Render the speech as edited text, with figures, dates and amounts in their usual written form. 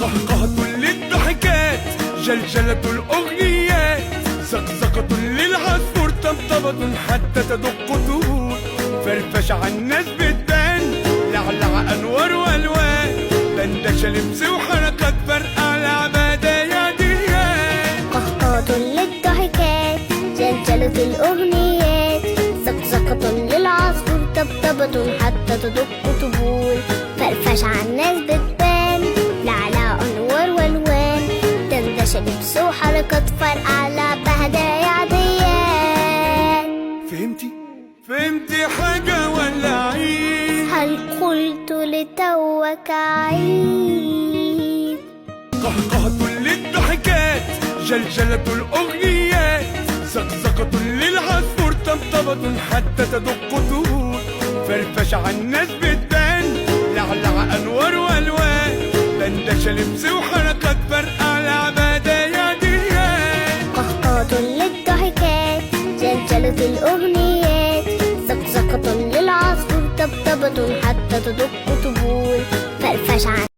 قهقهة للضحكات، جلجلة الأغنيات، زقزقة للعصفور، طبطبة حتى تدق طهور، فرفش على الناس بتبان، لعلع أنوار وألوان، دندشة لبس وحركات، فرقع لعبة دياديات. قهقهة للضحكات، جلجلة الأغنيات، زقزقة للعصفور، طبطبة حتى تدق طبول، فرفش على الناس بتبان، لعلع أنوار وألوان، دندشة لبس وحركات، فرقع لعبة هدايا عاديات. فهمتي حاجة ولا عيد؟ هل قلت لتوك عيد؟ قهقهة للضحكات، جلجلة الأغنيات، زقزقة للعصفور، طبطبة حتى تدق طهور، فرفش على الناس بتبان، لعلع أنوار وألوان، دندشة لبس وحركات، فرقع لعبة دياديات. قهقهة للضحكات، جلجلة الأغنيات، زقزقة للعصفور، طبطبة حتى تدق طبول، فرفش